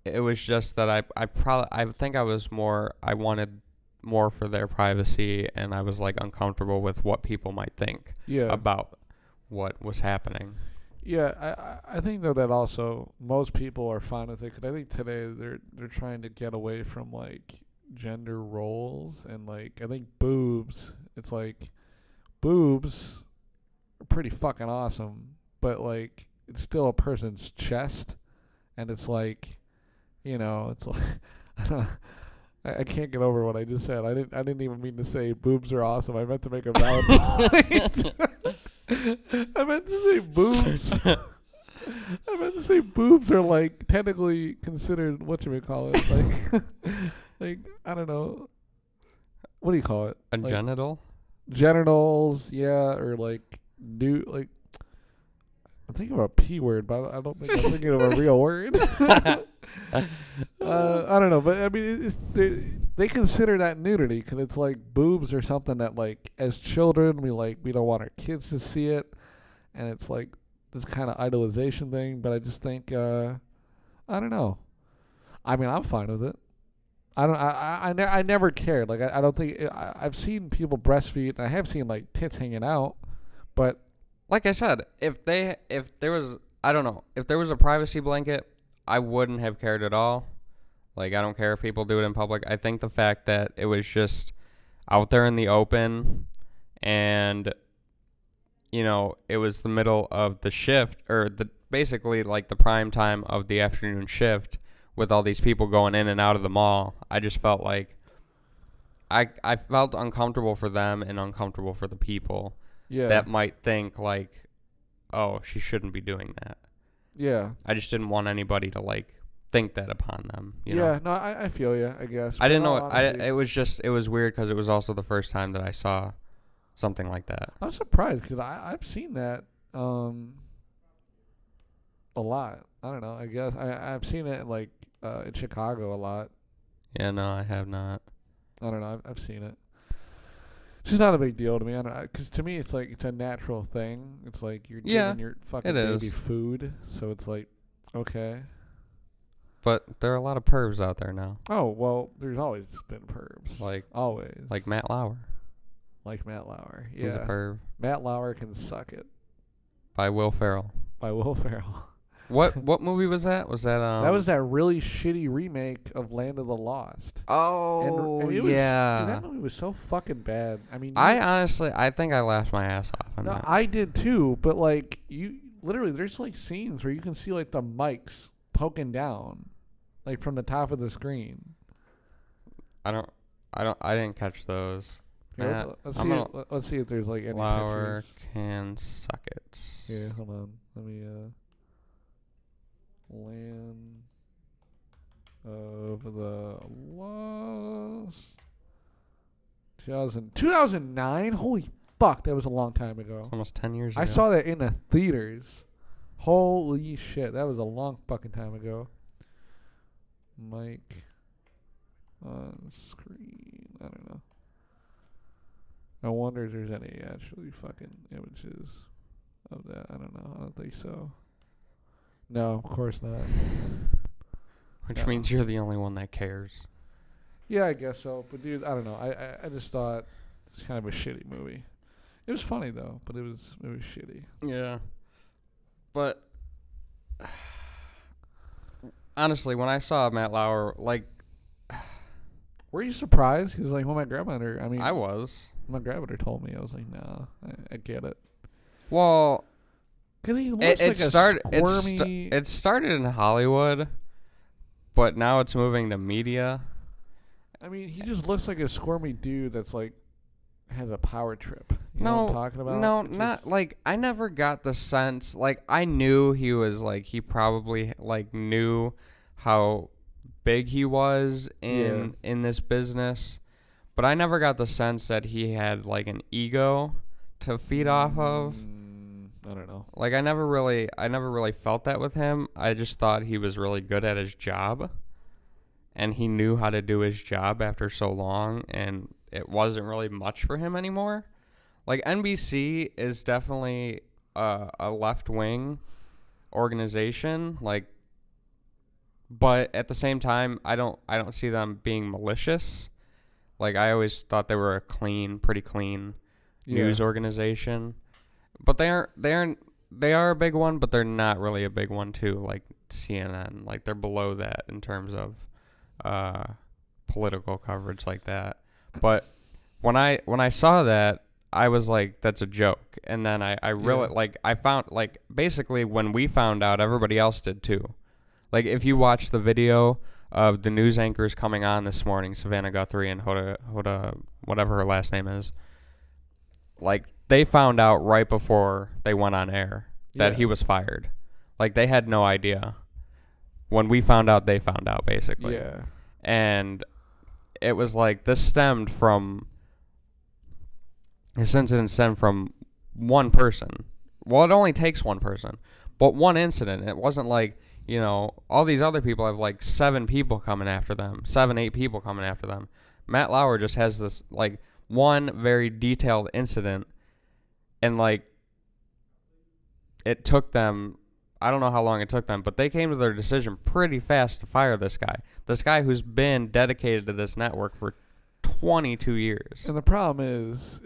It was just that I think I wanted more for their privacy, and I was like uncomfortable with what people might think Yeah. about what was happening. Yeah, I think though that also most people are fine with it, 'cause I think today they're trying to get away from like gender roles, and like I think boobs. It's like boobs are pretty fucking awesome, but like it's still a person's chest, and it's like, it's like I don't know. I can't get over what I just said. I didn't even mean to say boobs are awesome. I meant to make a valid point. I meant to say boobs. I meant to say boobs are like technically considered whatchamacallit, like like I don't know. What do you call it? A Like genital? genitals, yeah, or like new like I'm thinking of a P word, but I don't think I'm thinking of a real word. I don't know, but I mean, they consider that nudity, because it's like boobs are something that like as children we don't want our kids to see it, and it's like this kind of idolization thing. But I just think I don't know. I mean, I'm fine with it. I never cared. Like I don't think I've seen people breastfeed, and I have seen like tits hanging out, but Like I said, if there was, I don't know, if there was a privacy blanket, I wouldn't have cared at all. Like, I don't care if people do it in public. I think the fact that it was just out there in the open, and it was the middle of the shift, or basically like the prime time of the afternoon shift, with all these people going in and out of the mall. I just felt like I felt uncomfortable for them and uncomfortable for the people yeah, that might think like, oh, she shouldn't be doing that. yeah. I just didn't want anybody to like think that upon them. You know? Yeah, no, I feel you, I guess. I didn't But know. in all honesty, It was weird because it was also the first time that I saw something like that. I'm surprised, because I've seen that a lot. I don't know. I guess I've seen it like in Chicago a lot. Yeah, no, I have not. I don't know. I've seen it. It's just not a big deal to me. I don't, because to me it's like it's a natural thing. It's like you're Yeah, giving your fucking it baby is. food, so it's like okay. But there are a lot of pervs out there now, Oh well, there's always been pervs. like Always. Matt Lauer. Like Matt Lauer. Who's a Yeah. perv, Matt Lauer can suck it by Will Ferrell. by Will Ferrell. What movie was that? Was that That was that really shitty remake of Land of the Lost. Oh, and it was, yeah. dude, that movie was so fucking bad. I mean, I think I laughed my ass off on no, that. I did too. But like, you literally, there's like scenes where you can see like the mics poking down, like from the top of the screen. I didn't catch those. Here, Matt, let's see if there's like any Lauer pictures. can suck it. Yeah, hold on. Let me Land of the Lost 2009? Holy fuck, that was a long time ago. Almost 10 years ago. I saw that in the theaters. Holy shit, that was a long fucking time ago. Mike on screen. I don't know. I wonder if there's any actually fucking images of that. I don't know. I don't think so. No, of course not. Which means you're the only one that cares. Yeah, I guess so. But dude, I don't know. I just thought it was kind of a shitty movie. It was funny though, but it was shitty. Yeah. But honestly, when I saw Matt Lauer, like, were you surprised? Because like when my grandmother, I was. My grandmother told me, I was like, nah, I get it. Well, because he looks like a squirmy. It started in Hollywood, but now it's moving to media. I mean, he just looks like a squirmy dude that's like has a power trip. You know what I'm talking about? No, not like I never got the sense. Like I knew he was like he probably like knew how big he was in this business, but I never got the sense that he had like an ego to feed off of. I don't know. Like I never really felt that with him. I just thought he was really good at his job, and he knew how to do his job after so long, and it wasn't really much for him anymore. Like NBC is definitely a left-wing organization, like, but at the same time, I don't see them being malicious. Like I always thought they were a pretty clean news organization, but they are a big one, but they're not really a big one too. Like CNN, like they're below that in terms of political coverage like that. But when I saw that, I was like, that's a joke. And then I really like I found like basically when we found out, everybody else did too. Like if you watch the video of the news anchors coming on this morning, Savannah Guthrie and Hoda, whatever her last name is, like they found out right before they went on air that he was fired. Like they had no idea. When we found out, they found out basically. Yeah. And it was like this incident stemmed from one person. Well, it only takes one person, but one incident. It wasn't like, you know, all these other people have like 8 people coming after them. Matt Lauer just has this like one very detailed incident, and like it took them, I don't know how long it took them, but they came to their decision pretty fast to fire this guy. This guy who's been dedicated to this network for 22 years. And the problem is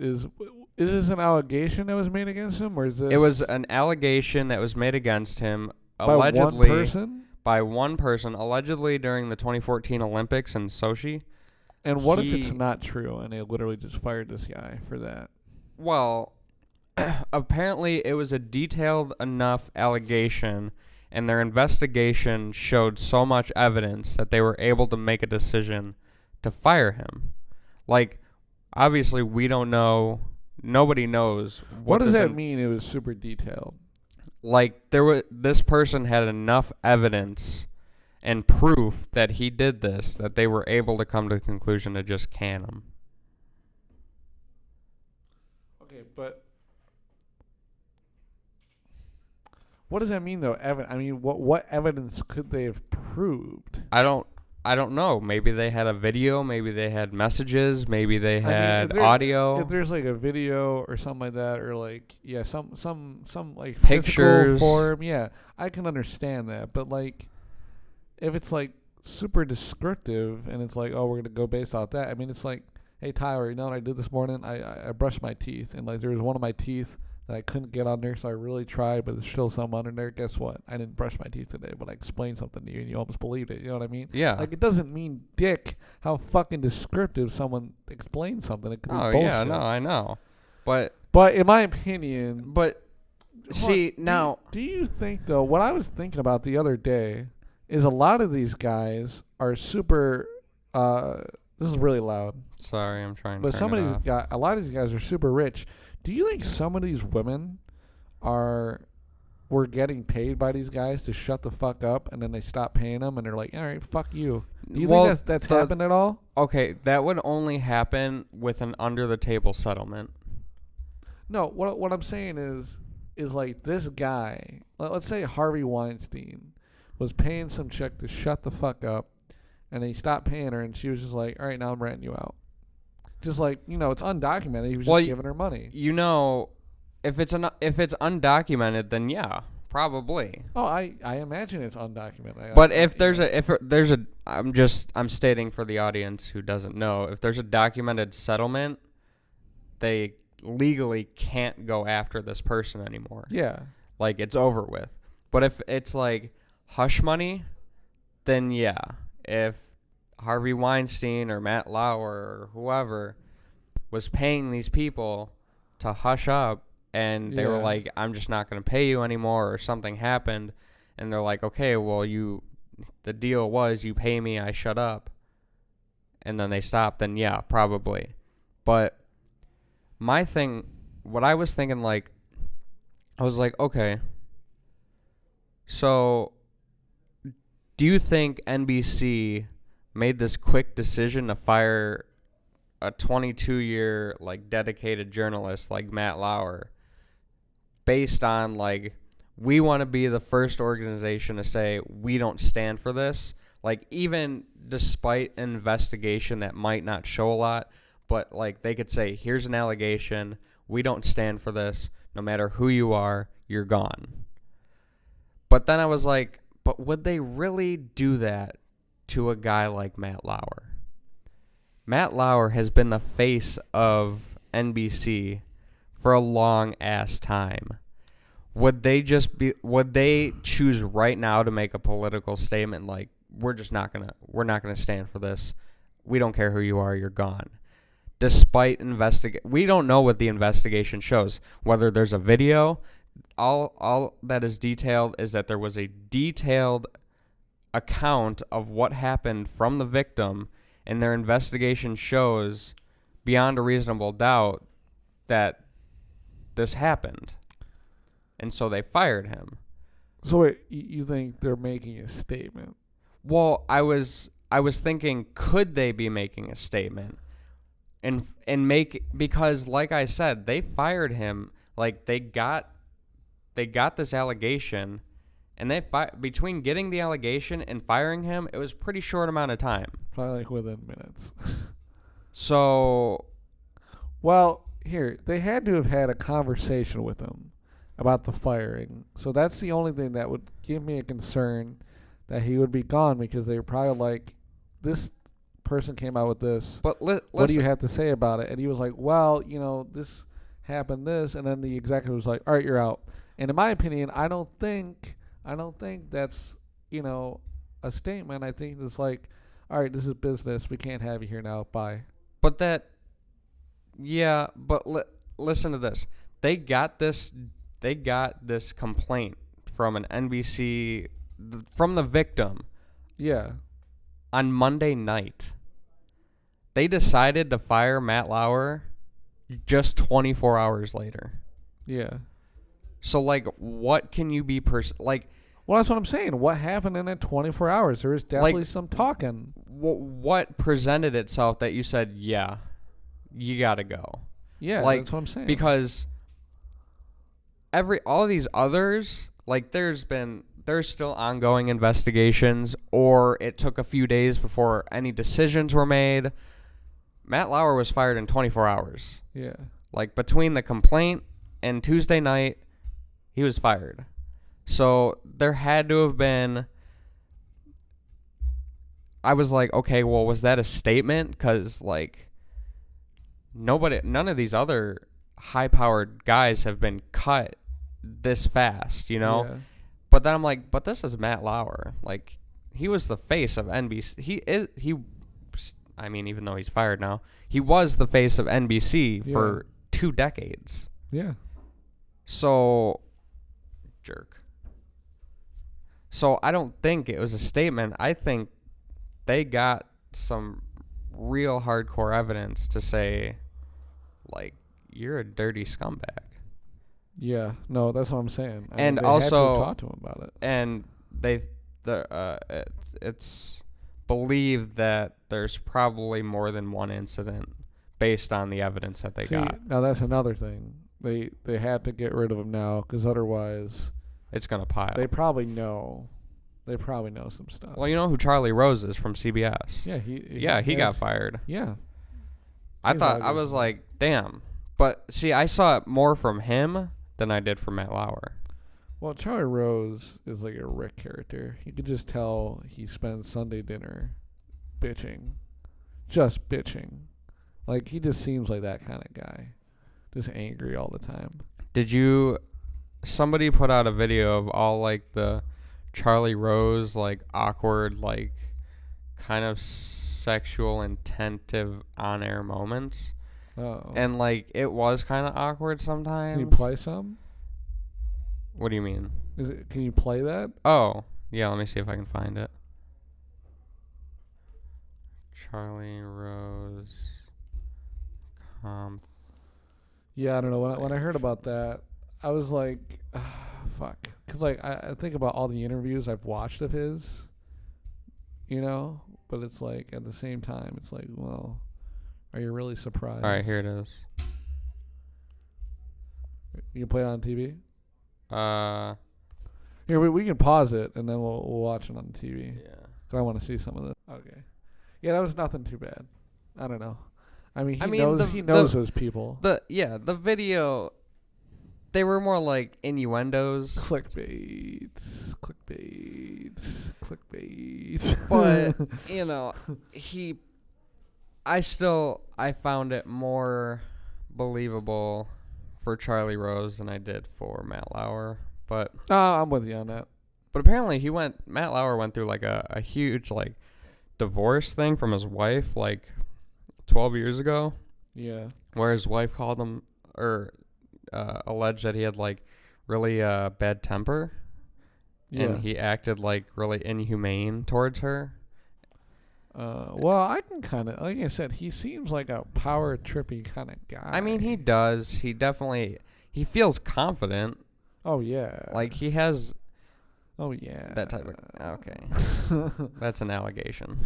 this an allegation that was made against him, or is this? It was an allegation that was made against him allegedly by one person, allegedly during the 2014 Olympics in Sochi. And what if it's not true and they literally just fired this guy for that? Well, apparently it was a detailed enough allegation, and their investigation showed so much evidence that they were able to make a decision to fire him. Like, obviously, we don't know. Nobody knows. What does that mean? It was super detailed. Like, this person had enough evidence and proof that he did this that they were able to come to the conclusion to just can him. Okay, but what does that mean, though? I mean, what evidence could they have proved? I don't know. Maybe they had a video. Maybe they had messages. Maybe they had audio. If there's like a video or something like that, or like some like pictures, form, I can understand that. But like, if it's like super descriptive and it's like, oh, we're gonna go based off that. I mean, it's like, hey Tyler, you know what I did this morning? I brushed my teeth, and like there was one of my teeth that I couldn't get under, so I really tried, but there's still some under there. Guess what? I didn't brush my teeth today, but I explained something to you, and you almost believed it. You know what I mean? Yeah. Like, it doesn't mean dick how fucking descriptive someone explains something. It could be bullshit. Yeah, no, I know. But in my opinion... Do you think, though, what I was thinking about the other day is a lot of these guys are super... this is really loud. Sorry, I'm trying to turn it off. A lot of these guys are super rich. Do you think some of these women are were getting paid by these guys to shut the fuck up, and then they stop paying them, and they're like, all right, fuck you. Do you think that's happened at all? Okay, that would only happen with an under-the-table settlement. No, what I'm saying is like this guy, let's say Harvey Weinstein, was paying some chick to shut the fuck up, and he stopped paying her, and she was just like, all right, now I'm renting you out. Just like, it's undocumented. He was just giving her money. If it's undocumented, then yeah, probably. Oh, I imagine it's undocumented. But if there's a I'm stating for the audience who doesn't know, if there's a documented settlement, they legally can't go after this person anymore. Yeah. Like, it's over with. But if it's like hush money, then yeah. If Harvey Weinstein or Matt Lauer or whoever was paying these people to hush up, and they were like, I'm just not going to pay you anymore, or something happened, and they're like, okay, well, the deal was you pay me, I shut up, and then they stop, then yeah, probably. But what I was thinking, like, I was like, okay, so do you think NBC made this quick decision to fire a 22-year, like, dedicated journalist like Matt Lauer based on, like, we want to be the first organization to say we don't stand for this? Like, even despite an investigation that might not show a lot, but, like, they could say, here's an allegation, we don't stand for this, no matter who you are, you're gone. But then I was like, but would they really do that to a guy like Matt Lauer? Matt Lauer has been the face of NBC for a long ass time. Would they choose right now to make a political statement like, we're not gonna stand for this. We don't care who you are, you're gone. Despite we don't know what the investigation shows. Whether there's a video, all that is detailed is that there was a detailed account of what happened from the victim, and their investigation shows beyond a reasonable doubt that this happened. And so they fired him. So wait, you think they're making a statement? Well, I was thinking, could they be making a statement? Because like I said, they fired him, like they got this allegation, and between getting the allegation and firing him, it was a pretty short amount of time. Probably like within minutes. So, well, here, they had to have had a conversation with him about the firing. So that's the only thing that would give me a concern that he would be gone, because they were probably like, this person came out with this. But what do you have to say about it? And he was like, well, this happened, this, and then the executive was like, all right, you're out. And in my opinion, I don't think that's, a statement. I think it's like, all right, this is business. We can't have you here now. Bye. But listen to this. They got this complaint from an NBC, from the victim. Yeah. On Monday night. They decided to fire Matt Lauer just 24 hours later. Yeah. So, like, what can you be well, that's what I'm saying. What happened in that 24 hours? There was definitely some talking. What presented itself that you said, yeah, you got to go? Yeah, that's what I'm saying. Because all these others, like, there's still ongoing investigations, or it took a few days before any decisions were made. Matt Lauer was fired in 24 hours. Yeah. Like, between the complaint and Tuesday night, he was fired. So there had to have been, I was like, okay, well, was that a statement? Because, like, none of these other high-powered guys have been cut this fast, Yeah. But then I'm like, but this is Matt Lauer. Like, he was the face of NBC. Even though he's fired now, he was the face of NBC for 2 decades. Yeah. So, jerk. So I don't think it was a statement. I think they got some real hardcore evidence to say, like, you're a dirty scumbag. Yeah, no, that's what I'm saying. I And mean, they had to have also, talked to him about it. and it's believed that there's probably more than one incident based on the evidence that they See, got. now that's another thing. They had to get rid of him now because otherwise It's gonna pile. they probably know. They probably know some stuff. Well, you know who Charlie Rose is from CBS. Yeah, He got fired. Yeah, I He's thought I ugly. was like, damn. But see, I saw it more from him than I did from Matt Lauer. well, Charlie Rose is like a Rick character. You could just tell he spends Sunday dinner bitching, just bitching. Like he just seems like that kind of guy, just angry all the time. Did you? Somebody put out a video of all like the Charlie Rose like awkward like kind of sexual intensive on air moments. Oh, And like it was kind of awkward sometimes. can you play some? What do you mean? Can you play that? Oh, yeah, let me see if I can find it. Charlie Rose Yeah, I don't know. When I heard about that, I was like, fuck. Because, like, I think about all the interviews I've watched of his, you know? But it's like, at the same time, it's like, well, are you really surprised? All right, here it is. You can play it on TV? Uh, Here, we can pause it, and then we'll watch it on TV. yeah. 'Cause I want to see some of this. Okay. Yeah, that was nothing too bad. I don't know. I mean, I mean, he knows those people. The video, they were more like innuendos. Clickbait. But, you know, I found it more believable for Charlie Rose than I did for Matt Lauer. But I'm with you on that. apparently Matt Lauer went through like a huge like divorce thing from his wife like 12 years ago, Yeah. where his wife called him or alleged that he had like really bad temper. Yeah. And he acted like really inhumane towards her. Well, I can kind of, like I said, he seems like a power trippy kind of guy. I mean, he does. He feels confident. Oh yeah. Like he has Oh yeah. that type of. Okay, that's an allegation.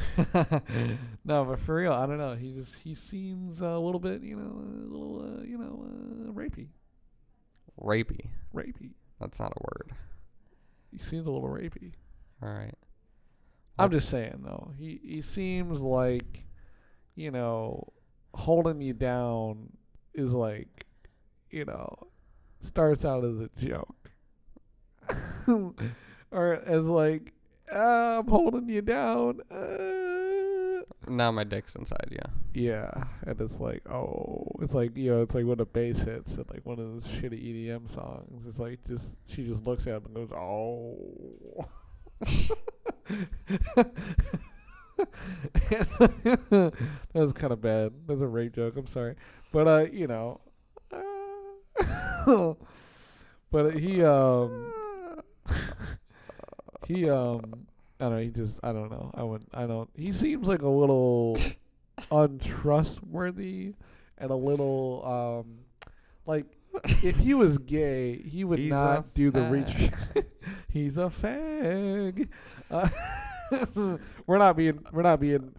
No, but for real, I don't know. He seems a little bit, rapey. Rapey. That's not a word. He seems a little rapey. All right. I'm just saying though. He seems like, holding you down is like, starts out as a joke. Or as like, I'm holding you down. Now my dick's inside you. Yeah, and it's like, it's like it's like when a bass hits and like one of those shitty EDM songs. It's like she just looks at him and goes, oh. That was kind of bad. That's a rape joke. I'm sorry, but but he I don't know. I don't know. I don't. He seems like a little untrustworthy and a little like if he was gay, he would He's not do the reach. fag. He's a fag. We're not being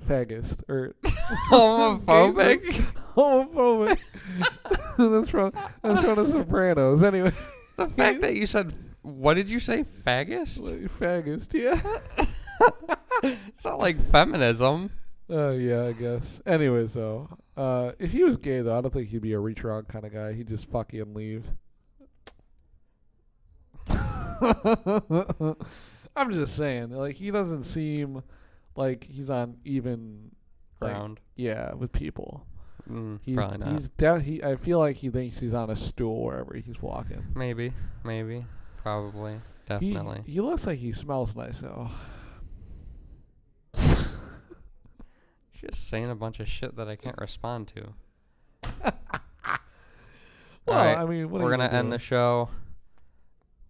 faggist or Homophobic. homophobic. That's from The Sopranos. Anyway, The fact that you said, what did you say, faggist? faggist. Yeah. It's not like feminism. Oh yeah, I guess. Anyways, though, if he was gay, though, I don't think he'd be a reach around kind of guy. He'd just fuck you and leave. I'm just saying, like he doesn't seem like he's on even Ground. yeah, with people. Probably not. I feel like he thinks he's on a stool wherever he's walking. Maybe. Probably. Definitely. He looks like he smells nice though. Just saying a bunch of shit that I can't respond to. Well, All right, I mean, what we're are you going to gonna end do? the show.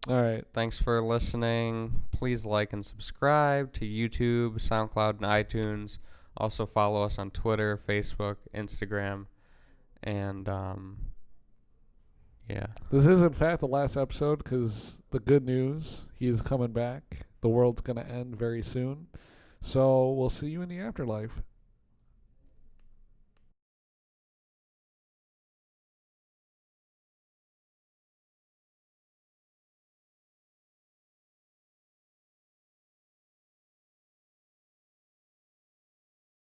All right. Thanks for listening. Please like and subscribe to YouTube, SoundCloud, and iTunes. Also follow us on Twitter, Facebook, Instagram, and Yeah. This is, in fact, the last episode because the good news, he is coming back. The world's going to end very soon. So we'll see you in the afterlife.